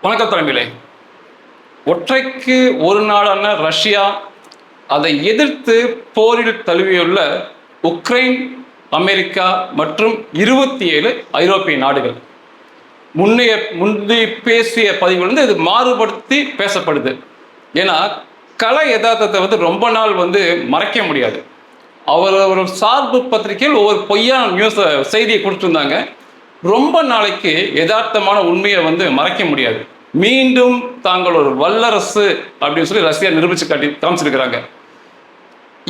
வணக்கம் தலைமையிலே. ஒற்றைக்கு ஒரு நாடான ரஷ்யா அதை எதிர்த்து போரில் தழுவியுள்ள உக்ரைன், அமெரிக்கா மற்றும் 27 ஐரோப்பிய நாடுகள். முந்தைய பேசிய பதிவுகள் இது மாறுபடுத்தி பேசப்படுது. ஏன்னா கல யதார்த்தத்தை ரொம்ப நாள் மறைக்க முடியாது. ஒரு சார்பு பத்திரிகையில் ஒவ்வொரு பொய்யான செய்தியை கொடுத்துருந்தாங்க. ரொம்ப நாளைக்கு யதார்த்தமான உண்மையை மறைக்க முடியாது. மீண்டும் தாங்கள் ஒரு வல்லரசு அப்படின்னு சொல்லி ரஷ்யா நிரூபிச்சு காமிச்சிருக்கிறாங்க.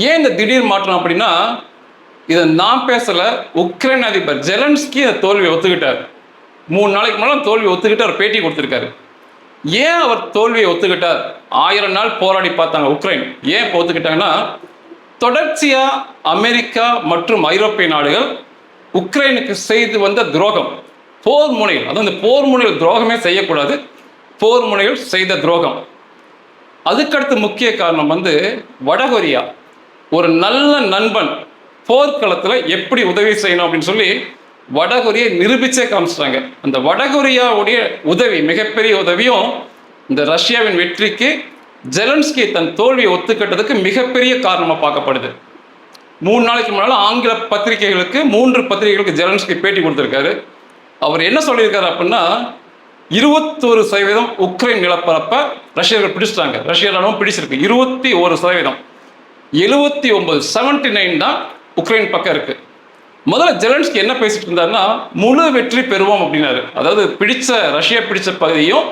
ஏன் இந்த திடீர் மாற்றம் அப்படின்னா, இதை நான் பேசல, உக்ரைன் அதிபர் ஜெலன்ஸ்கி அந்த தோல்வியை ஒத்துக்கிட்டார். 3 நாளைக்கு முன்னாடி தோல்வி ஒத்துக்கிட்டு அவர் பேட்டி கொடுத்திருக்காரு. ஏன் அவர் தோல்வியை ஒத்துக்கிட்டார்? 1000 நாள் போராடி பார்த்தாங்க உக்ரைன். ஏன் ஒத்துக்கிட்டாங்கன்னா, தொடர்ச்சியா அமெரிக்கா மற்றும் ஐரோப்பிய நாடுகள் உக்ரைனுக்கு செய்து வந்த துரோகம், போர் முனையில், அதாவது இந்த போர் முனையில் துரோகமே செய்யக்கூடாது, போர் முனையில் செய்த துரோகம். அதுக்கடுத்து முக்கிய காரணம் வடகொரியா ஒரு நல்ல நண்பன், போர்க்களத்தில் எப்படி உதவி செய்யணும் அப்படின்னு சொல்லி வடகொரியை நிரூபிச்சே காமிச்சிட்டாங்க. அந்த வடகொரியாவுடைய உதவி, மிகப்பெரிய உதவியும் இந்த ரஷ்யாவின் வெற்றிக்கு ஜெலன்ஸ்கி தன் தோல்வியை ஒத்துக்கிட்டதுக்கு மிகப்பெரிய காரணமாக பார்க்கப்படுது. 3 நாளைக்கு முன்னால் ஆங்கில பத்திரிகைகளுக்கு 3 பத்திரிகைகளுக்கு ஜெலன்ஸ்கி பேட்டி கொடுத்துருக்காரு. அவர் என்ன சொல்லியிருக்காரு அப்படின்னா, 21% உக்ரைன் நிலப்பரப்பை ரஷ்யர்கள் பிடிச்சிட்டாங்க, ரஷ்ய ராணுவம் பிடிச்சிருக்கு 21%. 79 தான் உக்ரைன் பக்கம் இருக்கு. முதல்ல ஜெலன்ஸ்கி என்ன பேசிட்டு இருந்தாருன்னா, முழு வெற்றி பெறுவோம் அப்படின்னாரு. அதாவது ரஷ்யா பிடிச்ச பகுதியும்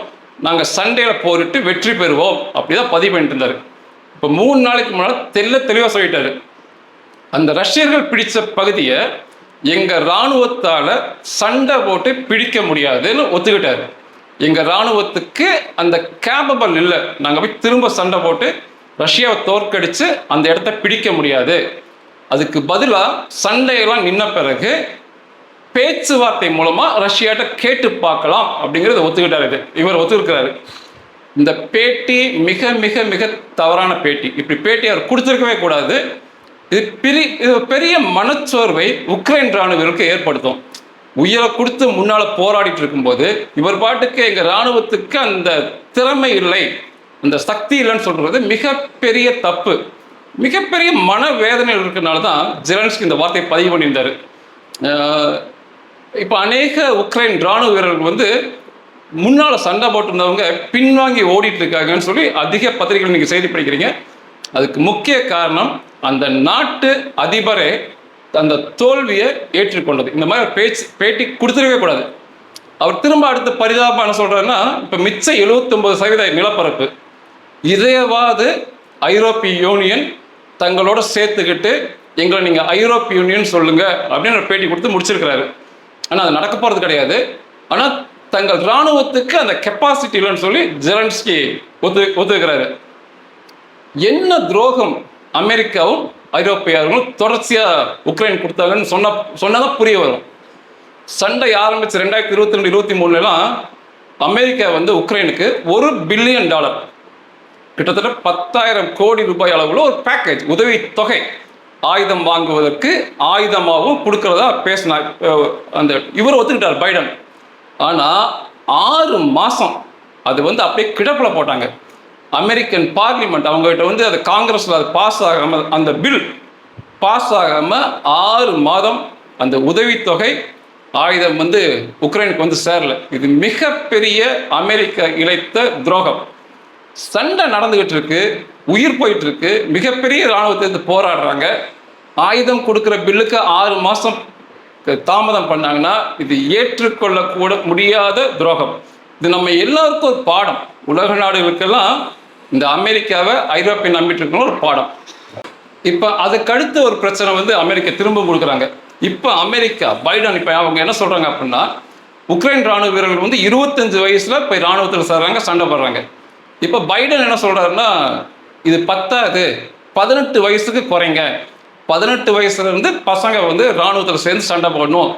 நாங்கள் சண்டையில போரிட்டு வெற்றி பெறுவோம் அப்படிதான் பதிவு பண்ணிட்டு இருந்தாரு. இப்போ 3 நாளைக்கு முன்னால் தெளிவாக சொல்லிட்டாரு, அந்த ரஷ்யர்கள் பிடிச்ச பகுதியை எங்க இராணுவத்தால சண்டை போட்டு பிடிக்க முடியாதுன்னு ஒத்துக்கிட்டாரு. எங்க இராணுவத்துக்கு அந்த கேப்பபிள் இல்லை, நாங்கள் போய் திரும்ப சண்டை போட்டு ரஷ்யாவை தோற்கடிச்சு அந்த இடத்த பிடிக்க முடியாது. அதுக்கு பதிலாக சண்டையெல்லாம் நின்ன பிறகு பேச்சுவார்த்தை மூலமா ரஷ்யாட்ட கேட்டு பார்க்கலாம் அப்படிங்கிறத ஒத்துக்கிட்டாரு. இவர் ஒத்துக்கிறாரு. இந்த பேட்டி மிக மிக மிக தவறான பேட்டி. இப்படி பேட்டி அவர் கொடுத்துருக்கவே கூடாது. இது பெரிய மனச்சோர்வை உக்ரைன் இராணுவருக்கு ஏற்படுத்தும். உயிரை கொடுத்து முன்னால போராடிட்டு இருக்கும்போது இவர் பாட்டுக்கு எங்க இராணுவத்துக்கு அந்த திறமை இல்லை, அந்த சக்தி இல்லைன்னு சொல்றது மிகப்பெரிய தப்பு. மிகப்பெரிய மனவேதனை இருக்கிறதுனால தான் ஜெலன்ஸ்கி இந்த வார்த்தையை பதிவு பண்ணியிருந்தாரு. இப்போ அநேக உக்ரைன் இராணுவ வீரர்கள் முன்னால சண்டை போட்டிருந்தவங்க பின்வாங்கி ஓடிட்டு இருக்காங்கன்னு சொல்லி அதிக பத்திரிகைகள் நீங்க செய்தி படிக்கிறீங்க. அதுக்கு முக்கிய காரணம் அந்த நாட்டு அதிபரே அந்த தோல்வியை ஏற்றுக்கொண்டது. இந்த மாதிரி பேட்டி கொடுத்துருக்கவே கூடாது. அவர் திரும்ப அடுத்த பரிதாபம் என்ன சொல்றாருன்னா, இப்போ மிச்சம் 79% நிலப்பரப்பு இதையவாது ஐரோப்பிய யூனியன் தங்களோட சேர்த்துக்கிட்டு எங்களை நீங்க ஐரோப்பிய யூனியன் சொல்லுங்க அப்படின்னு ஒரு பேட்டி கொடுத்து முடிச்சிருக்கிறாரு. ஆனால் அது நடக்க போறது கிடையாது. ஆனால் தங்கள் இராணுவத்துக்கு அந்த கெப்பாசிட்டி இல்லைன்னு சொல்லி ஜெலன்ஸ்கி ஒத்துக்கிறாரு. என்ன துரோகம் அமெரிக்காவும் ஐரோப்பியர்களும் தொடர்ச்சியா உக்ரைன் கொடுத்தாங்கன்னு சொன்னதான் புரிய வரும். சண்டை ஆரம்பிச்சு 2022-23 அமெரிக்கா உக்ரைனுக்கு $1 பில்லியன், கிட்டத்தட்ட 10,000 கோடி ரூபாய் அளவுல ஒரு பேக்கேஜ், உதவி தொகை, ஆயுதம் வாங்குவதற்கு ஆயுதமாகவும் கொடுக்கறதா பேசினார். அந்த இவர் ஒத்துக்கிட்டார் பைடன். ஆனா 6 மாசம் அது அப்படியே கிடப்புல போட்டாங்க. அமெரிக்கன் பார்லிமெண்ட் அவங்ககிட்ட அது காங்கிரஸ்ல அது பாஸ் ஆகாம, அந்த பில் பாஸ் ஆகாம 6 மாதம் அந்த உதவித்தொகை ஆயுதம் உக்ரைனுக்கு சேரல. இது மிகப்பெரிய அமெரிக்கா இழைத்த துரோகம். சண்டை நடந்துகிட்டு இருக்கு, உயிர் போயிட்டு இருக்கு, மிகப்பெரிய இராணுவத்தை போராடுறாங்க. ஆயுதம் கொடுக்குற பில்லுக்கு 6 மாசம் தாமதம் பண்ணாங்கன்னா இது ஏற்றுக்கொள்ளக்கூட முடியாத துரோகம். இது நம்ம எல்லாருக்கும் ஒரு பாடம். உலக நாடுகளுக்கெல்லாம் இந்த அமெரிக்காவை ஐரோப்பிய நம்பிட்டு இருக்கணும் ஒரு பாடம். இப்போ அதுக்கடுத்து ஒரு பிரச்சனை அமெரிக்கா திரும்ப கொடுக்குறாங்க. இப்போ அமெரிக்கா பைடன் இப்போ அவங்க என்ன சொல்றாங்க அப்படின்னா, உக்ரைன் ராணுவ வீரர்கள் 25 வயசுல போய் ராணுவத்தில் சேர்றாங்க, சண்டை போடுறாங்க. இப்போ பைடன் என்ன சொல்றாருன்னா, இது பத்தாது, 18 வயசுக்கு குறைங்க, 18 வயசுல இருந்து பசங்க ராணுவத்தில் சேர்ந்து சண்டை போடணும்.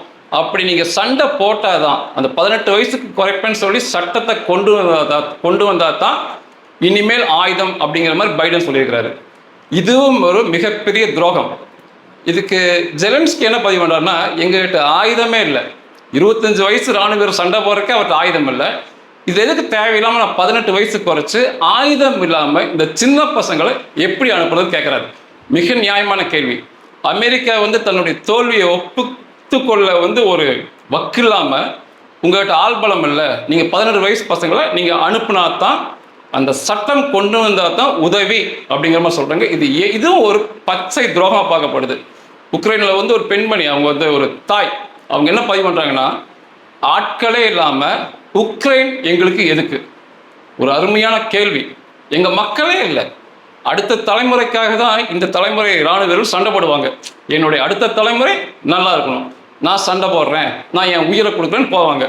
அப்படி நீங்க சண்டை போட்டாதான், அந்த 18 வயசுக்கு குறைப்பேன்னு சொல்லி சட்டத்தை கொண்டு வந்தா தான் இனிமேல் ஆயுதம் அப்படிங்கிற மாதிரி பைடன் சொல்லியிருக்கிறாரு. இதுவும் ஒரு மிகப்பெரிய துரோகம். இதுக்கு ஜெலன்ஸ்கி என்ன பதிவு பண்றாருன்னா, எங்ககிட்ட ஆயுதமே இல்லை, 25 வயசு ராணுவ வீரர் சண்டை போறதுக்கு அவர்கிட்ட ஆயுதம் இல்லை, இது எதுக்கு தேவையில்லாமல் நான் 18 வயசு குறைச்சு ஆயுதம் இல்லாமல் இந்த சின்ன பசங்களை எப்படி அனுப்புறதுன்னு கேட்குறாரு. மிக நியாயமான கேள்வி. அமெரிக்கா வந்து தன்னுடைய தோல்வியை ஒப்புத்துக்கொள்ள வந்து ஒரு வக்கு இல்லாமல், உங்கள்கிட்ட ஆள்பலம் இல்லை, நீங்கள் 18 வயசு பசங்களை நீங்கள் அனுப்புனா தான், அந்த சட்டம் கொண்டு வந்தால் தான் உதவி அப்படிங்கிற மாதிரி சொல்கிறாங்க. இதுவும் ஒரு பச்சை துரோகமாக பார்க்கப்படுது. உக்ரைனில் வந்து ஒரு பெண்மணி, அவங்க வந்து ஒரு தாய், அவங்க என்ன பதிவு பண்ணுறாங்கன்னா, ஆட்களே இல்லாமல் உக்ரைன் எங்களுக்கு எதுக்கு? ஒரு அருமையான கேள்வி. எங்கள் மக்களே இல்லை, அடுத்த தலைமுறைக்காக தான் இந்த தலைமுறை இராணுவ வீரர்கள் சண்டை போடுவாங்க. என்னுடைய அடுத்த தலைமுறை நல்லா இருக்கணும், நான் சண்டை போடுறேன், நான் என் உயிரை கொடுக்குறேன்னு போவாங்க.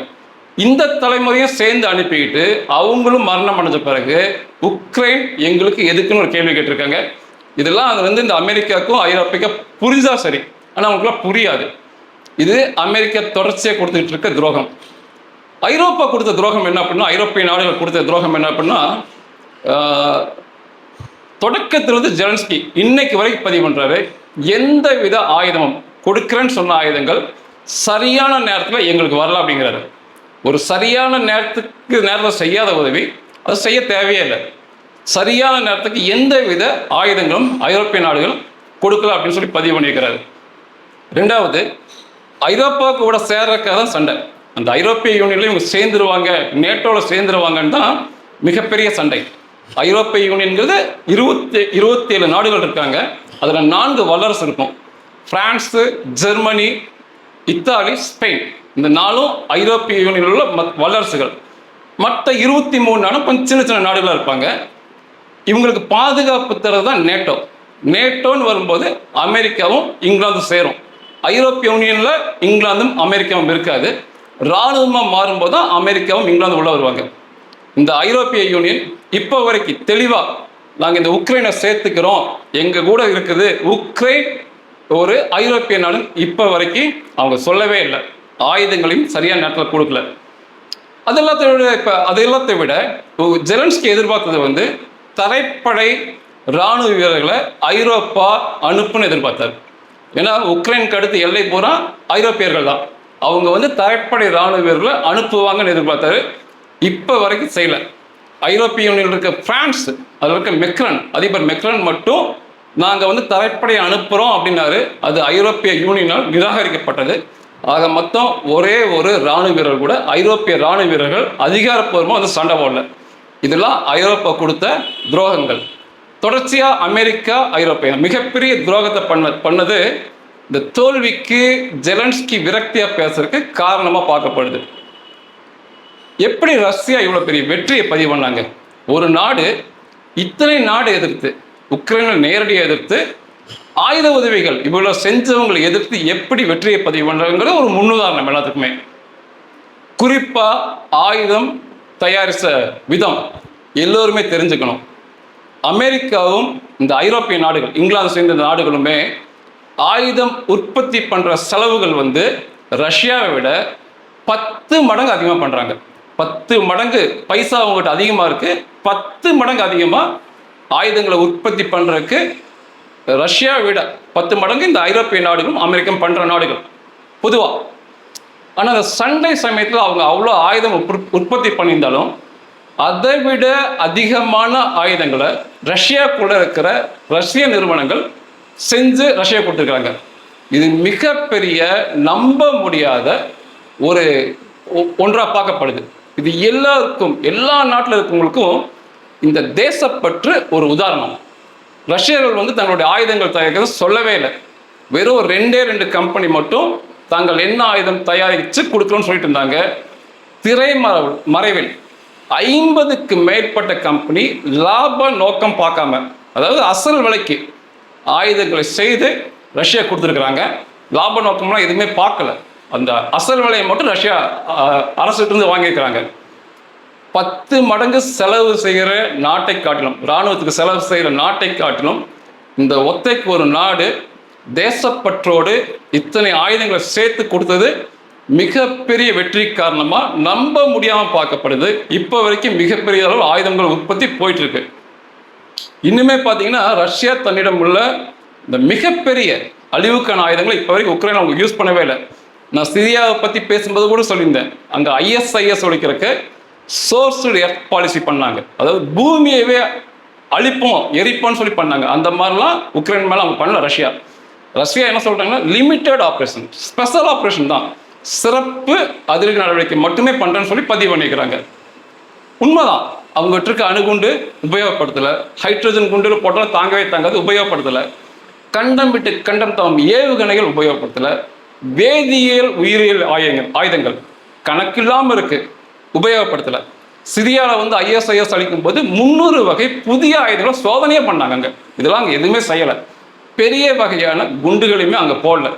இந்த தலைமுறையும் சேர்ந்து அனுப்பிக்கிட்டு அவங்களும் மரணம் அடைஞ்ச பிறகு உக்ரைன் எங்களுக்கு எதுக்குன்னு ஒரு கேள்வி கேட்டிருக்காங்க. இதெல்லாம் அது வந்து இந்த அமெரிக்காவுக்கும் ஐரோப்பியாவுக்கும் புரிஞ்சா சரி, ஆனால் அவங்களுக்குலாம் புரியாது. இது அமெரிக்கா தொடர்ச்சியாக கொடுத்துக்கிட்டு இருக்க துரோகம். ஐரோப்பா கொடுத்த துரோகம் என்ன அப்படின்னா, ஐரோப்பிய நாடுகள் கொடுத்த துரோகம் என்ன அப்படின்னா, தொடக்கத்திலிருந்து ஜெலன்ஸ்கி இன்னைக்கு வரைக்கும் பதிவு பண்றாரு, எந்த வித ஆயுதமும் கொடுக்குறேன்னு சொன்ன ஆயுதங்கள் சரியான நேரத்தில் எங்களுக்கு வரல அப்படிங்கிறாரு. ஒரு சரியான நேரத்தில் செய்யாத உதவி அது செய்ய தேவையே இல்லை. சரியான நேரத்துக்கு எந்த வித ஆயுதங்களும் ஐரோப்பிய நாடுகள் கொடுக்கல அப்படின்னு சொல்லி பதிவு பண்ணியிருக்கிறாரு. ரெண்டாவது, ஐரோப்பாவுக்கு கூட சேர்றதுக்காக தான் சண்டை. அந்த ஐரோப்பிய யூனியன்ல இவங்க சேர்ந்துருவாங்க, நேட்டோவில் சேர்ந்துருவாங்கன்னு தான் மிகப்பெரிய சண்டை. ஐரோப்பிய யூனியன்கிறது 27 நாடுகள் இருக்காங்க. அதில் 4 வல்லரசு இருக்கும். France, Germany, Italy, Spain. இந்த 4ம் ஐரோப்பிய யூனியனில் உள்ள வல்லரசுகள். மற்ற 23 நாடும் கொஞ்சம் சின்ன சின்ன நாடுகளாக இருப்பாங்க. இவங்களுக்கு பாதுகாப்பு தரது தான் நேட்டோ. நேட்டோன்னு வரும்போது அமெரிக்காவும் இங்கிலாந்தும் சேரும். ஐரோப்பிய யூனியனில் இங்கிலாந்தும் அமெரிக்காவும் இருக்காது. இராணுவமாக மாறும்போது தான் அமெரிக்காவும் இங்கிலாந்து உள்ள வருவாங்க. இந்த ஐரோப்பிய யூனியன் இப்போ வரைக்கும் தெளிவாக, நாங்கள் இந்த உக்ரைனை சேர்த்துக்கிறோம், எங்கள் கூட இருக்குது, உக்ரைன் ஒரு ஐரோப்பிய நாடு இப்போ வரைக்கும் அவங்க சொல்லவே இல்லை. ஆயுதங்களையும் சரியான நேரத்தில் கொடுக்கல. அதெல்லாத்தை விட ஜெலன்ஸ்கி எதிர்பார்த்தது வந்து தரைப்படை இராணுவ வீரர்களை ஐரோப்பா அனுப்புன்னு எதிர்பார்த்தார். ஏன்னா உக்ரைனுக்கு அடுத்து எல்லை பூரா ஐரோப்பியர்கள் தான். அவங்க வந்து தரைப்படை இராணுவ வீரர்களை அனுப்புவாங்கன்னு எதிர்பார்த்தாரு. இப்போ வரைக்கும் செய்யலை. ஐரோப்பிய யூனியன் இருக்க பிரான்ஸ், அதில் இருக்க மெக்ரன், அதிபர் மெக்ரன் மட்டும் நாங்கள் வந்து தரைப்படை அனுப்புகிறோம் அப்படின்னாரு. அது ஐரோப்பிய யூனியனால் நிராகரிக்கப்பட்டது. ஆக மொத்தம் ஒரே ஒரு இராணுவ வீரர் கூட ஐரோப்பிய இராணுவ வீரர்கள் அதிகாரப்பூர்வமாக வந்து சண்டை போடல. இதெல்லாம் ஐரோப்பா கொடுத்த துரோகங்கள். தொடர்ச்சியாக அமெரிக்கா, ஐரோப்பியா மிகப்பெரிய துரோகத்தை பண்ணது இந்த தோல்விக்கு ஜெலன்ஸ்கி விரக்தியாக பேசுறதுக்கு காரணமாக பார்க்கப்படுது. எப்படி ரஷ்யா இவ்வளோ பெரிய வெற்றியை பதிவு பண்ணாங்க? ஒரு நாடு இத்தனை நாடு எதிர்த்து, உக்ரைனை நேரடியாக எதிர்த்து, ஆயுத உதவிகள் இவ்வளோ செஞ்சவங்களை எதிர்த்து எப்படி வெற்றியை பதிவு பண்ணுறாங்கிறது ஒரு முன்னுதாரணம் எல்லாத்துக்குமே. குறிப்பாக ஆயுதம் தயாரித்த விதம் எல்லோருமே தெரிஞ்சுக்கணும். அமெரிக்காவும் இந்த ஐரோப்பிய நாடுகள், இங்கிலாந்து சேர்ந்த நாடுகளுமே ஆயுதம் உற்பத்தி பண்ணுற செலவுகள் வந்து ரஷ்யாவை விட 10 மடங்கு அதிகமாக பண்ணுறாங்க. 10 மடங்கு பைசா அவங்ககிட்ட அதிகமாக இருக்குது. 10 மடங்கு அதிகமாக ஆயுதங்களை உற்பத்தி பண்ணுறதுக்கு ரஷ்யாவை விட 10 மடங்கு இந்த ஐரோப்பிய நாடுகளும் அமெரிக்கா பண்ணுற நாடுகள் பொதுவாக. ஆனால் அந்த சண்டை சமயத்தில் அவங்க அவ்வளோ ஆயுதம் உற்பத்தி பண்ணியிருந்தாலும் அதை விட அதிகமான ஆயுதங்களை ரஷ்யாக்குள்ள இருக்கிற ரஷ்ய நிறுவனங்கள் செஞ்சு ரஷ்யா கொடுத்துருக்காங்க. இது மிகப்பெரிய நம்ப முடியாத ஒரு ஒன்றாக பார்க்கப்படுது. இது எல்லாருக்கும், எல்லா நாட்டில் இருக்கவங்களுக்கும் இந்த தேசப்பற்று ஒரு உதாரணம். ரஷ்யர்கள் வந்து தங்களுடைய ஆயுதங்கள் தயாரிக்கிறது சொல்லவே இல்லை. வெறும் 2 கம்பெனி மட்டும் தாங்கள் என்ன ஆயுதம் தயாரித்து கொடுக்கணும்னு சொல்லிட்டு இருந்தாங்க. திரைமறைவில் 50க்கு மேற்பட்ட கம்பெனி லாப நோக்கம் பார்க்காம, அதாவது அசல் விலைக்கு ஆயுதங்களை செய்து ரஷ்யா கொடுத்துருக்குறாங்க. லாப நோக்கம்லாம் எதுவுமே பார்க்கல. அந்த அசல் விலையை மட்டும் ரஷ்யா அரசுகிட்ட வாங்கியிருக்கிறாங்க. 10 மடங்கு செலவு செய்கிற நாட்டை காட்டிலும், இராணுவத்துக்கு செலவு செய்கிற நாட்டை காட்டிலும் இந்த ஒத்தைக்கு ஒரு நாடு தேசப்பற்றோடு இத்தனை ஆயுதங்களை சேர்த்து கொடுத்தது மிகப்பெரிய வெற்றி காரணமாக நம்ப முடியாமல் பார்க்கப்படுது. இப்போ வரைக்கும் மிகப்பெரிய அளவு ஆயுதங்கள் உற்பத்தி போயிட்டு இருக்கு. இன்னுமே பார்த்தீங்கன்னா ரஷ்யா தன்னிடம் உள்ள இந்த மிகப்பெரிய அழிவுக்கான ஆயுதங்களை இப்போ வரைக்கும் உக்ரைன் அவங்க யூஸ் பண்ணவே இல்லை. நான் சிரியாவை பற்றி பேசும்போது கூட சொல்லியிருந்தேன், அங்கே ISIS ஒழிக்கிறதுக்கு சோர்ஸ்டு எர்த் பாலிசி பண்ணாங்க. அதாவது பூமியவே அழிப்போம் எரிப்போம்னு சொல்லி பண்ணாங்க. அந்த மாதிரிலாம் உக்ரைன் மேலே அவங்க பண்ணல. ரஷ்யா என்ன சொல்றாங்கன்னா லிமிட்டட் ஆப்ரேஷன், ஸ்பெஷல் ஆப்ரேஷன் தான், சிறப்பு அதிரடி நடவடிக்கை மட்டுமே பண்றேன்னு சொல்லி பதிவு பண்ணிக்கிறாங்க. உண்மைதான், அவங்ககிட்ட இருக்க அணுகுண்டு உபயோகப்படுத்தலை, ஹைட்ரஜன் குண்டு போட்டால் தாங்கவே தாங்காது உபயோகப்படுத்தலை, கண்டம் விட்டு கண்டம் தாம் ஏவுகணைகள் உபயோகப்படுத்தலை, வேதியியல் உயிரியல் ஆயுதங்கள் கணக்கில்லாமல் இருக்கு உபயோகப்படுத்தலை. சிரியாவில் வந்து ISIS அளிக்கும் போது 300 வகை புதிய ஆயுதங்களை சோதனையே பண்ணாங்க. அங்கே இதெல்லாம் அங்கே எதுவுமே செய்யலை. பெரிய வகையான குண்டுகளையுமே அங்கே போடல.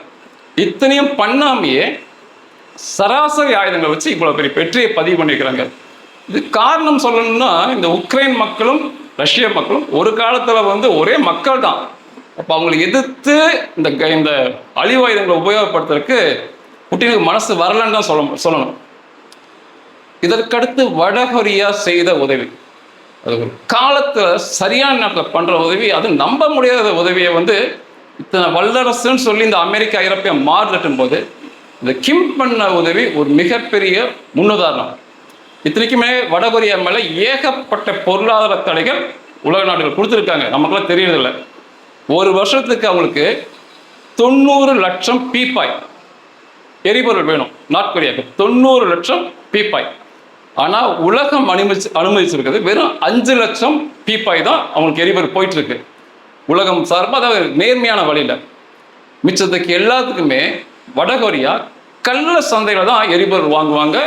இத்தனையும் பண்ணாமையே சராசரி ஆயுதங்களை வச்சு இவ்வளோ பெரிய வெற்றியை பதிவு பண்ணிக்கிறாங்க. இது காரணம் சொல்லணும்னா, இந்த உக்ரைன் மக்களும் ரஷ்ய மக்களும் ஒரு காலத்தில் வந்து ஒரே மக்கள் தான். அப்போ அவங்களை எதிர்த்து இந்த அழிவு ஆயுதங்களை உபயோகப்படுத்துறதுக்கு புட்டினுக்கு மனசு வரலன்னு தான் சொல்லணும். இதற்கடுத்து வடகொரியா செய்த உதவி, அது ஒரு காலத்தில் சரியான நேரத்தில் பண்ணுற உதவி, அது நம்ப முடியாத உதவியை வந்து இத்தனை வல்லரசுன்னு சொல்லி இந்த அமெரிக்கா ஐரோப்பிய மாறுதட்டும் போது இந்த கிம் பண்ண உதவி ஒரு மிகப்பெரிய முன்னுதாரணம். இத்தனைக்குமே வடகொரியா மேலே ஏகப்பட்ட பொருளாதார தடைகள் உலக நாடுகள் கொடுத்துருக்காங்க, நமக்குலாம் தெரியறதில்லை. ஒரு வருஷத்துக்கு அவங்களுக்கு 90 லட்சம் பீப்பாய் எரிபொருள் வேணும் நார்த் கொரியாவுக்கு, 90 லட்சம் பீப்பாய். ஆனால் உலகம் அனுமதிச்சிருக்கிறது வெறும் 5 லட்சம் பீப்பாய் தான் அவங்களுக்கு எரிபொருள் போயிட்டு இருக்கு உலகம் சார்பாக. அதாவது நேர்மையான வழியில். மிச்சத்துக்கு எல்லாத்துக்குமே வடகொரியா கள்ள சந்தையில் தான் எரிபொருள் வாங்குவாங்க.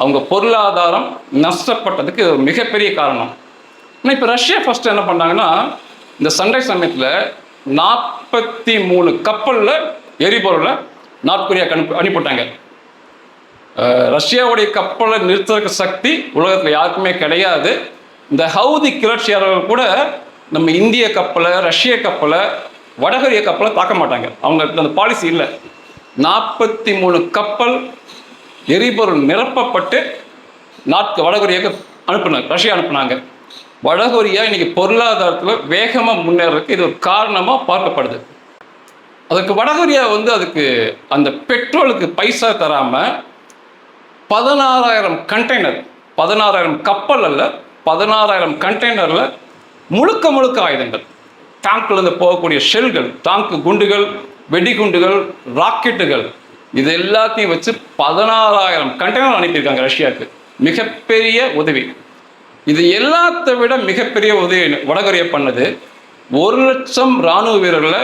அவங்க பொருளாதாரம் நஷ்டப்பட்டதுக்கு மிகப்பெரிய காரணம். ஆனால் இப்போ ரஷ்யா ஃபர்ஸ்ட் என்ன பண்ணாங்கன்னா, இந்த சண்டை சமயத்தில் 43 கப்பலில் எரிபொருளை நார்த் கொரியாவுக்கு அனுப்பிவிட்டாங்க. ரஷ்யாவுடைய கப்பலை நிறுத்துறதுக்கு சக்தி உலகத்தில் யாருக்குமே கிடையாது. இந்த ஹவுதி கிளர்ச்சியாளர்கள் கூட நம்ம இந்திய கப்பலை, ரஷ்ய கப்பலை, வடகொரிய கப்பலை தாக்க மாட்டாங்க. அவங்க அந்த பாலிசி இல்லை. 43 கப்பல் எரிபொருள் நிரப்பப்பட்டு வடகொரியாவுக்கு ரஷ்யா அனுப்புனாங்க. வடகொரியா இன்னைக்கு பொருளாதாரத்தில் வேகமாக முன்னேறதுக்கு இது ஒரு காரணமாக பார்க்கப்படுது. அதுக்கு வடகொரியா வந்து அதுக்கு அந்த பெட்ரோலுக்கு பைசா தராமல் 16,000 கண்டெய்னர், 16,000 கப்பல் அல்ல, 16,000 கண்டெய்னரில் முழுக்க ஆயுதங்கள், டேங்க்லேருந்து போகக்கூடிய ஷெல்கள், டாங்கு குண்டுகள், வெடிகுண்டுகள், ராக்கெட்டுகள், இது எல்லாத்தையும் வச்சு 16,000 கண்டெய்னர் அனுப்பியிருக்காங்க ரஷ்யாவுக்கு. மிகப்பெரிய உதவி. இது எல்லாத்தை விட மிகப்பெரிய உதவி வடகொரியா பண்ணது, 1 லட்சம் இராணுவ வீரர்களை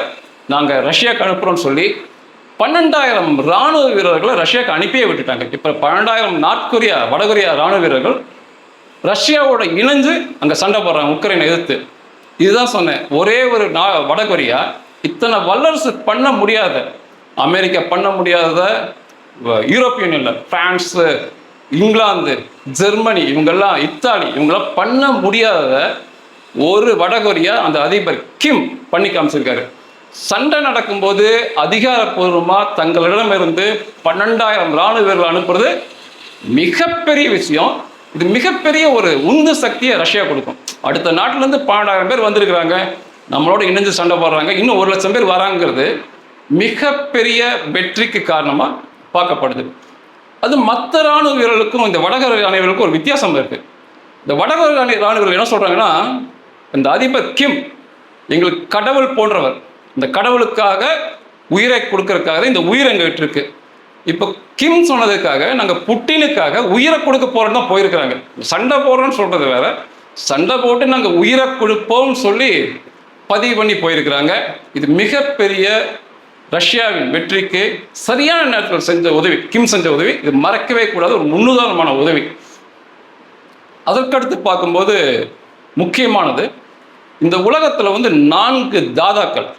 நாங்கள் ரஷ்யாவுக்கு அனுப்புகிறோம்னு சொல்லி 12,000 இராணுவ வீரர்களை ரஷ்யாவுக்கு அனுப்பியே விட்டுட்டாங்க. இப்போ 12,000 வடகொரியா இராணுவ வீரர்கள் ரஷ்யாவோட இணைஞ்சு அங்கே சண்டை போடுறாங்க உக்ரைனை எதிர்த்து. இதுதான் சொன்னேன், ஒரே ஒரு வடகொரியா இத்தனை வல்லரசு பண்ண முடியாத, அமெரிக்கா பண்ண முடியாத, யூரோப்பியன் யூனியன்ல பிரான்ஸு, இங்கிலாந்து, ஜெர்மனி, இவங்கெல்லாம் இத்தாலி, இவங்கெல்லாம் பண்ண முடியாத ஒரு வடகொரியா அந்த அதிபர் கிம் பண்ணி காமிச்சிருக்காரு. சண்டை நடக்கும்போது அதிகாரப்பூர்வமாக தங்களிடமிருந்து 12,000 இராணுவ வீரர்கள் அனுப்புறது மிகப்பெரிய விஷயம். இது மிகப்பெரிய ஒரு உந்து சக்தியை ரஷ்யா கொடுக்கும். அடுத்த நாட்டிலேருந்து 12,000 பேர் வந்திருக்கிறாங்க, நம்மளோட இணைஞ்சு சண்டை போடுறாங்க, இன்னும் 1 லட்சம் பேர் வராங்கிறது மிகப்பெரிய வெற்றிக்கு காரணமாக பார்க்கப்படுது. அது மற்ற இராணுவ வீரர்களுக்கும் இந்த வடகொரிய இராணுவ வீரர்களுக்கும் ஒரு வித்தியாசம் இருக்குது. இந்த வடகொரிய இராணுவ வீரர்கள் என்ன சொல்கிறாங்கன்னா, இந்த அதிபர் கிம் எங்களுக்கு கடவுள் போன்றவர், இந்த கடவுளுக்காக உயிரை கொடுக்கறதுக்காக இந்த உயிர் எங்ககிட்ட இருக்கு. இப்போ கிம் சொன்னதுக்காக நாங்கள் புட்டினுக்காக உயிரை கொடுக்க போறோம்னு தான் போயிருக்கிறாங்க. சண்டை போடுறோம்னு சொல்றது வேற, சண்டை போட்டு நாங்கள் உயிரை கொடுப்போம்னு சொல்லி பதிவு பண்ணி போயிருக்கிறாங்க. இது மிகப்பெரிய ரஷ்யாவின் வெற்றிக்கு சரியான நேரத்தில் செஞ்ச உதவி, கிம் செஞ்ச உதவி. இது மறக்கவே கூடாது, ஒரு முன்னுதாரணமான உதவி. அதற்கடுத்து பார்க்கும்போது முக்கியமானது, இந்த உலகத்தில் வந்து 4 தாதாக்கள்,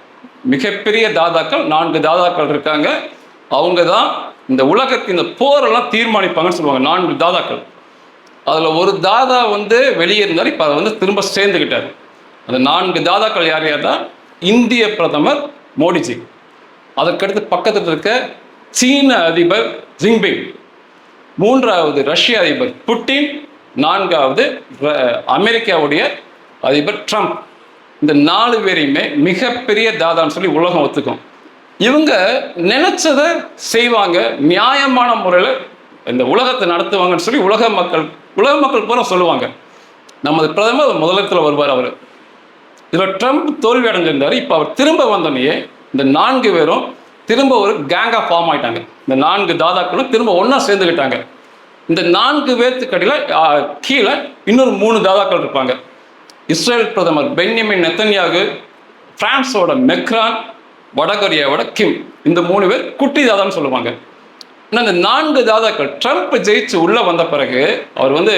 மிகப்பெரிய தாதாக்கள் 4 தாதாக்கள் இருக்காங்க. அவங்க தான் இந்த உலகத்தின் இந்த போரெல்லாம் தீர்மானிப்பாங்கன்னு சொல்லுவாங்க. 4 தாதாக்கள். அதில் ஒரு தாதா வந்து வெளியே இருந்தார், இப்போ அதை வந்து திரும்ப சேர்ந்துக்கிட்டார். அந்த 4 தாதாக்கள் யார் யார் தான்? இந்திய பிரதமர் மோடிஜி, அதற்கடுத்து பக்கத்தில் இருக்க சீன அதிபர் ஜின்பிங், 3வது ரஷ்ய அதிபர் புட்டின், 4வது அமெரிக்காவுடைய அதிபர் ட்ரம்ப். இந்த 4 பேரையுமே மிகப்பெரிய தாதான்னு சொல்லி உலகம் ஒத்துக்கும். இவங்க நினைச்சதை செய்வாங்க, நியாயமான முறையில் இந்த உலகத்தை நடத்துவாங்கன்னு சொல்லி உலக மக்கள் உலக மக்கள் பூரா சொல்லுவாங்க நமது பிரதமர் முதலிடத்தில் வருவார் அவர். இதில் ட்ரம்ப் தோல்வி அடைஞ்சிருந்தார். இப்போ அவர் திரும்ப வந்தோடனே இந்த 4 பேரும் திரும்ப ஒரு கேங்காக ஃபார்ம் ஆயிட்டாங்க. இந்த 4 தாதாக்களும் திரும்ப ஒன்றா சேர்ந்துக்கிட்டாங்க. இந்த 4 பேர்த்துக்கு அடியில் கீழே இன்னொரு 3 தாதாக்கள் இருப்பாங்க. இஸ்ரேல் பிரதமர் பென்யமின் நெத்தன்யாகு, பிரான்ஸோட மெக்ரான், வடகொரியாவோட கிம், இந்த 3 பேர் குட்டி தாதான்னு சொல்லுவாங்க. ஆனால் இந்த 4 தாதாக்கள் ட்ரம்ப் ஜெயிச்சு உள்ளே வந்த பிறகு அவர் வந்து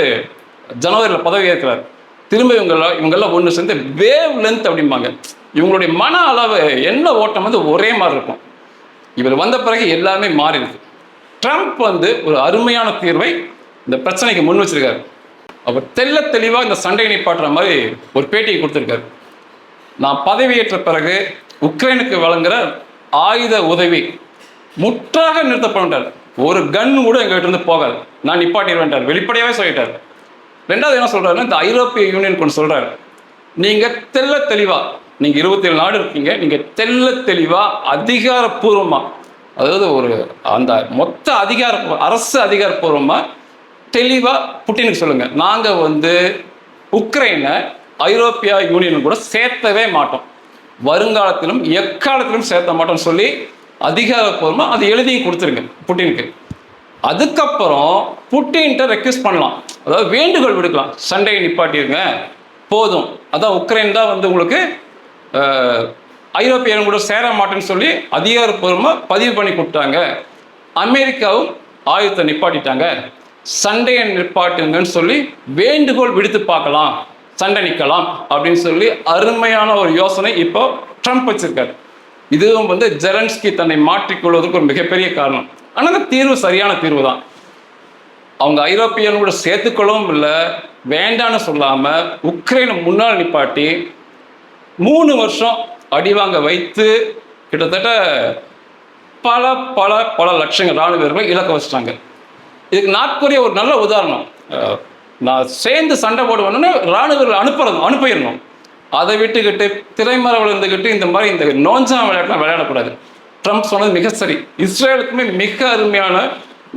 ஜனவரியில் பதவி ஏற்கிறார். திரும்ப இவங்கெல்லாம் ஒன்று சேர்ந்து வேவ் லென்த் அப்படிம்பாங்க. இவங்களுடைய மன அளவு என்ன ஓட்டம் வந்து ஒரே மாதிரி இருக்கும். இவர் வந்த பிறகு எல்லாமே மாறிடுது. ட்ரம்ப் வந்து ஒரு அருமையான தீர்வை இந்த பிரச்சனைக்கு முன் வச்சிருக்காரு. அவர் தெளிவாக இந்த சண்டையை நிப்பாட்டுற மாதிரி ஒரு பேட்டியை கொடுத்துருக்காரு. நான் பதவியேற்ற பிறகு உக்ரைனுக்கு வழங்குற ஆயுத உதவி முற்றாக நிறுத்தப்பட்டார். ஒரு கன் கூட எங்ககிட்ட இருந்து போகாது, நான் நிப்பாட்டிடுவேன்ட்டார். வெளிப்படையாகவே சொல்லிட்டார். ரெண்டாவது என்ன சொல்றாருன்னா, இந்த ஐரோப்பிய யூனியன் கொண்டு சொல்றாரு, நீங்க தெளிவா நீங்க 27 நாடு இருக்கீங்க, நீங்க தெளிவா அதிகாரப்பூர்வமா, அதாவது ஒரு அந்த மொத்த அரசு அதிகாரப்பூர்வமா தெளிவா புட்டினுக்கு சொல்லுங்க, நாங்க வந்து உக்ரைனை ஐரோப்பிய யூனியன் கூட சேர்த்தவே மாட்டோம், வருங்காலத்திலும் எக்காலத்திலும் சேர்த்த மாட்டோம்னு சொல்லி அதிகாரப்பூர்வமா அது எழுதியும் கொடுத்துருங்க புட்டினுக்கு. அதுக்கப்புறம் புட்டின்ட்ட ரெக்வெஸ்ட் பண்ணலாம், அதாவது வேண்டுகோள் விடுக்கலாம், சண்டையை நிப்பாட்டிருங்க போதும், அதான் உக்ரைன் தான் வந்து உங்களுக்கு ஐரோப்பியன் கூட சேர மாட்டேன்னு சொல்லி அதிகாரப்பூர்வமாக பதிவு பண்ணி கொடுத்தாங்க. அமெரிக்காவும் ஆயுதத்தை நிப்பாட்டிட்டாங்க, சண்டையை நிப்பாட்டுங்கன்னு சொல்லி வேண்டுகோள் விடுத்து பார்க்கலாம், சண்டை நிற்கலாம் அப்படின்னு சொல்லி அருமையான ஒரு யோசனை இப்போ ட்ரம்ப் வச்சிருக்காரு. இதுவும் வந்து ஜெலன்ஸ்கி தன்னை மாற்றிக்கொள்வதற்கு ஒரு மிகப்பெரிய காரணம். ஆனால் அந்த தீர்வு சரியான தீர்வு தான். அவங்க ஐரோப்பியன் கூட சேர்த்துக்கொள்ளவும் இல்லை, வேண்டான்னு சொல்லாமல் உக்ரைனை முன்னால் நிப்பாட்டி 3 வருஷம் அடிவாங்க வைத்து கிட்டத்தட்ட பல பல பல லட்சங்கள் ராணுவ வீரர்களை இழக்க வச்சிட்டாங்க. இதுக்கு நார்த் கொரியா ஒரு நல்ல உதாரணம். நான் சேர்ந்து சண்டை போடுவேன்னு ராணுவ வீரர்கள் அனுப்பிடணும். அதை விட்டுக்கிட்டு திரைமறைவில் இருந்துக்கிட்டு இந்த மாதிரி இந்த நோஞ்சா விளையாட்டுலாம் விளையாடக்கூடாது. ட்ரம்ப் சொன்னது மிக சரி. இஸ்ரேலுக்குமே மிக அருமையான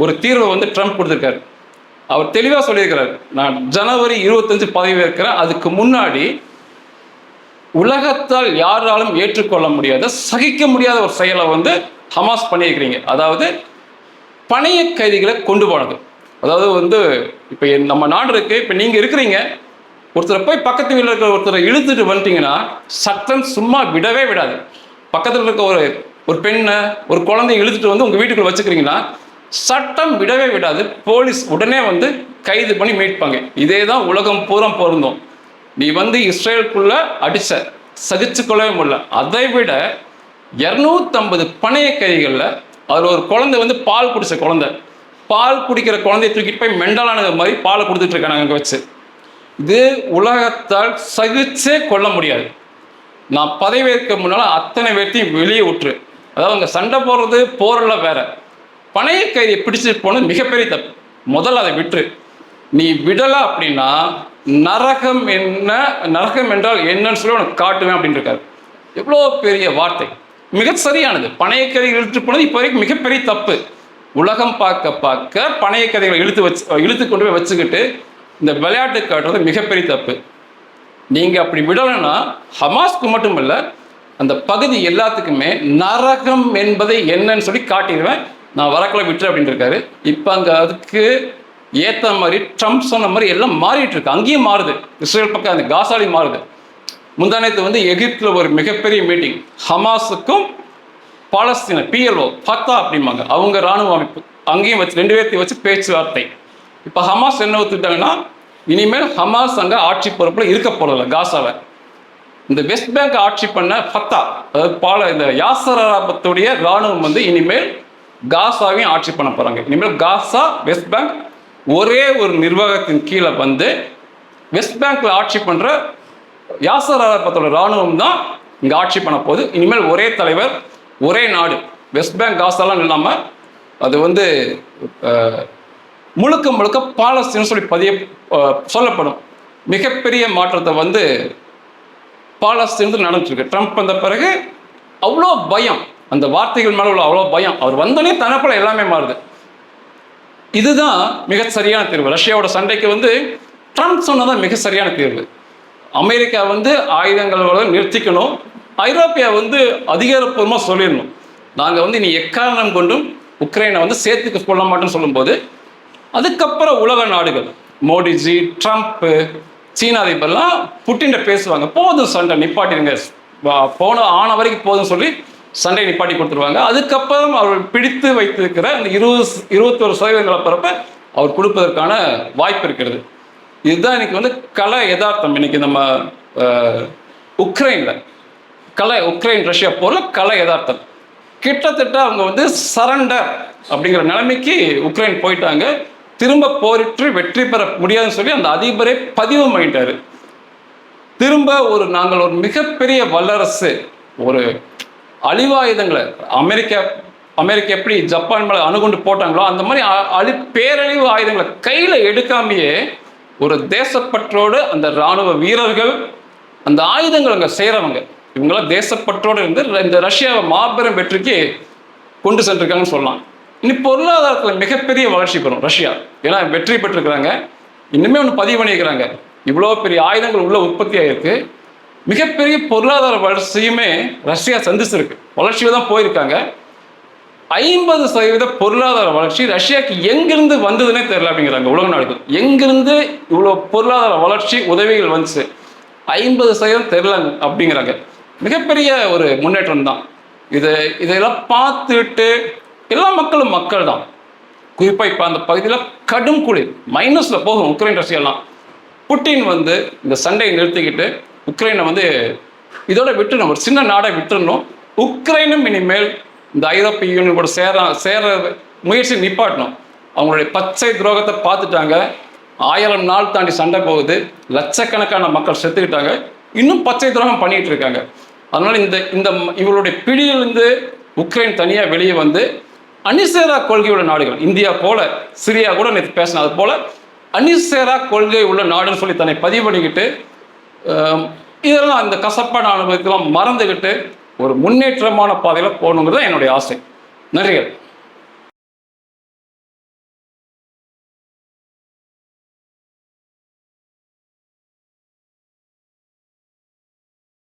ஒரு தீர்வை வந்து ட்ரம்ப் கொடுத்துருக்காரு. அவர் தெளிவாக சொல்லியிருக்கிறார், நான் ஜனவரி 25 பதவி ஏற்கிறேன், அதுக்கு முன்னாடி உலகத்தால் யாராலும் ஏற்றுக்கொள்ள முடியாத, சகிக்க முடியாத ஒரு செயலை வந்து ஹமாஸ் பண்ணியிருக்கிறீங்க. அதாவது பணைய கைதிகளை கொண்டு போனது. அதாவது வந்து இப்போ நம்ம நாடு இருக்கு, இப்போ நீங்கள் இருக்கிறீங்க, ஒருத்தரை போய் பக்கத்து வீட்டில் இருக்கிற ஒருத்தரை இழுத்துட்டு வந்துட்டீங்கன்னா சட்டம் சும்மா விடவே விடாது. பக்கத்தில் இருக்க ஒரு பெண்ணை ஒரு குழந்தைய இழுத்துட்டு வந்து உங்கள் வீட்டுக்குள்ள வச்சுக்கிறீங்கன்னா சட்டம் விடவே விடாது. போலீஸ் உடனே வந்து கைது பண்ணி மீட்பாங்க. இதே தான் உலகம் பூரா பொருந்தும். நீ வந்து இஸ்ரேலுக்குள்ள அடிச்ச, சகிச்சு கொள்ளவே முடியல. அதை விட 250 பணைய கைதிகளில் அதில் ஒரு குழந்தை வந்து பால் குடிச்ச குழந்தை, பால் குடிக்கிற குழந்தைய தூக்கிட்டு போய் மெண்டலானது மாதிரி பாலை கொடுத்துட்டு இருக்காங்க அங்கே வச்சு. இது உலகத்தால் சகிச்சே கொள்ள முடியாது. நான் பதவியேற்க முன்னால் அத்தனை பேர்த்தையும் வெளியே விட்டுரு. அதாவது அங்கே சண்டை போடுறது போரெல்லாம் வேற, பணைய கைதியை பிடிச்சிட்டு போனது மிகப்பெரிய தப்பு. முதல்ல அதை விட்டுரு. நீ விடலை அப்படின்னா நரகம் என்றால் என்னன்னு சொல்லி உனக்கு காட்டுவேன் அப்படின்னு இருக்காரு. எவ்வளோ பெரிய வார்த்தை, மிக சரியானது. பணைய கைதிகள் இழுத்து போனது இப்போ வரைக்கும் மிகப்பெரிய தப்பு. உலகம் பார்க்க பணைய கைதிகளை இழுத்து கொண்டு போய் வச்சுக்கிட்டு இந்த விளையாட்டு காட்டுறது மிகப்பெரிய தப்பு. நீங்கள் அப்படி விடலைன்னா ஹமாஸ்க்கு மட்டும் இல்லை, அந்த பகுதி எல்லாத்துக்குமே நரகம் என்பதை என்னன்னு சொல்லி காட்டிடுவேன், நான் வரக்குள்ள விட்டுரு அப்படின்னு இருக்காரு. இப்போ அங்கே அதுக்கு ஏற்ற மாதிரி ட்ரம்ப் சொன்ன மாதிரி எல்லாம் மாறிட்டு இருக்கு. அங்கேயும் மாறுது, இஸ்ரேல் பக்கம் அந்த காசாலி மாறுது. முந்தானத்து வந்து எகிப்தில் ஒரு மிகப்பெரிய மீட்டிங், ஹமாஸுக்கும் பாலஸ்தீன PLO ஃபத்தா அப்படிம்பாங்க, அவங்க இராணுவ அமைப்பு, அங்கேயும் வச்சு 2 பேர்த்தையும் வச்சு பேச்சுவார்த்தை. இப்போ ஹமாஸ் என்ன ஒத்துக்கிட்டாங்கன்னா, இனிமேல் ஹமாஸ் அங்கே ஆட்சி பொறுப்பில் இருக்க போறதில்ல காசாவை. இந்த வெஸ்ட் பேங்க் ஆட்சி பண்ண ஃபத்தா, அதாவது இந்த யாசர் அரபாத்துடைய இராணுவம் வந்து இனிமேல் காசாவையும் ஆட்சி பண்ண போறாங்க. இனிமேல் காசா வெஸ்ட் பேங்க் ஒரே ஒரு நிர்வாகத்தின் கீழே வந்து வெஸ்ட் பேங்க்ல ஆட்சி பண்ற யாசர் அரபாத்தோட இராணுவம் தான் இங்கே ஆட்சி பண்ண போகுது. இனிமேல் ஒரே தலைவர், ஒரே நாடு. வெஸ்ட் பேங்க் காசாலாம் இல்லாமல் அது வந்து முழுக்க பாலஸ்தீன் சொல்லி சொல்லப்படும். மிகப்பெரிய மாற்றத்தை வந்து பாலஸ்தீன் நடந்துருக்கு. ட்ரம்ப் வந்த பிறகு அவ்வளோ பயம், அந்த வார்த்தைகள் மேலே உள்ள அவ்வளோ பயம். அவர் வந்தோடனே தனக்குள்ள எல்லாமே மாறுது. இதுதான் மிக சரியான தீர்வு. ரஷ்யாவோட சண்டைக்கு வந்து ட்ரம்ப் சொன்னதான் மிக சரியான தீர்வு. அமெரிக்கா வந்து ஆயுதங்களோட நிறுத்திக்கணும், ஐரோப்பியா வந்து அதிகாரப்பூர்வமாக சொல்லிடணும், நாங்கள் வந்து நீ எக்காரணம் கொண்டும் உக்ரைனை வந்து சேர்த்துக்க சொல்ல மாட்டோம்னு சொல்லும்போது, அதுக்கப்புறம் உலக நாடுகள் மோடிஜி, ட்ரம்ப்பு, சீனா அதிபர்லாம் புட்டின்ட பேசுவாங்க, போதும் சண்டை நிப்பாட்டிடுங்க, ஆன வரைக்கும் போதும் சொல்லி சண்டை நிப்பாட்டி கொடுத்துருவாங்க. அதுக்கப்புறம் அவர் பிடித்து வைத்திருக்கிற அந்த 21% நிலப்பரப்ப அவர் கொடுப்பதற்கான வாய்ப்பு இருக்கிறது. இதுதான் இன்னைக்கு வந்து கல யதார்த்தம். இன்னைக்கு நம்ம உக்ரைன் ரஷ்யா போரில் கல யதார்த்தம். கிட்டத்தட்ட அவங்க வந்து சரண்டர் அப்படிங்கிற நிலைமைக்கு உக்ரைன் போயிட்டாங்க. திரும்ப போரிட்டு வெற்றி பெற முடியாதுன்னு சொல்லி அந்த அதிபரே பதிவு பண்ணிட்டாரு. திரும்ப நாங்கள் ஒரு மிகப்பெரிய வல்லரசு, ஒரு அழிவாயுதங்களை அமெரிக்கா எப்படி ஜப்பான் மேலே அணுகுண்டு போட்டாங்களோ அந்த மாதிரி பேரழிவு ஆயுதங்களை கையில் எடுக்காமையே ஒரு தேசப்பற்றோடு அந்த இராணுவ வீரர்கள், அந்த ஆயுதங்கள் அங்கே செய்கிறவங்க, இவங்களாம் தேசப்பற்றோடு இருந்து இந்த ரஷ்யாவை மாபெரும் வெற்றிக்கு கொண்டு சென்றிருக்காங்கன்னு சொல்லலாம். இனி பொருளாதாரத்தில் மிகப்பெரிய வளர்ச்சி பெறும் ரஷ்யா. ஏன்னா வெற்றி பெற்றிருக்கிறாங்க, இன்னுமே ஒன்று பதிவு பண்ணியிருக்கிறாங்க, இவ்வளோ பெரிய ஆயுதங்கள் உள்ள உற்பத்தி ஆகிருக்கு. மிகப்பெரிய பொருளாதார வளர்ச்சியுமே ரஷ்யா சந்திச்சிருக்கு, வளர்ச்சியில் தான் போயிருக்காங்க. 50% பொருளாதார வளர்ச்சி ரஷ்யாவுக்கு எங்கிருந்து வந்ததுன்னே தெரியல அப்படிங்கிறாங்க உலக நாடுகள். எங்கிருந்து இவ்வளோ பொருளாதார வளர்ச்சி உதவிகள் வந்துச்சு 50% தெரியல அப்படிங்கிறாங்க. மிகப்பெரிய ஒரு முன்னேற்றம் தான். இதெல்லாம் பார்த்துட்டு எல்லா மக்களும் மக்கள் தான். குறிப்பாக இப்போ அந்த பகுதியில் கடும் குளிர், மைனஸில் போகும் உக்ரைன் ரஷ்யாலாம். புட்டின் வந்து இந்த சண்டையை நிறுத்திக்கிட்டு உக்ரைனை வந்து இதோட விட்டுணும், ஒரு சின்ன நாடை விட்டுடணும். உக்ரைனும் இனிமேல் இந்த ஐரோப்பிய யூனியன் கூட சேர முயற்சி நிப்பாட்டணும். அவங்களுடைய பச்சை துரோகத்தை பார்த்துட்டாங்க. 1000 நாள் தாண்டி சண்டை போகுது, லட்சக்கணக்கான மக்கள் செத்துக்கிட்டாங்க, இன்னும் பச்சை துரோகம் பண்ணிட்டு இருக்காங்க. அதனால இந்த இவங்களுடைய பிடியிலிருந்து உக்ரைன் தனியாக வெளியே வந்து அணிசேரா கொள்கை உள்ள நாடுகள், இந்தியா போல, சிரியா கூட நேற்று பேசின அது போல அணிசேரா கொள்கை உள்ள நாடுன்னு சொல்லி தன்னை பதிவு பண்ணிக்கிட்டு இதெல்லாம் இந்த கசப்பான அனுபவத்தெல்லாம் மறந்துக்கிட்டு ஒரு முன்னேற்றமான பாதையில் போகணுங்கிறது என்னுடைய ஆசை. நன்றிகள்.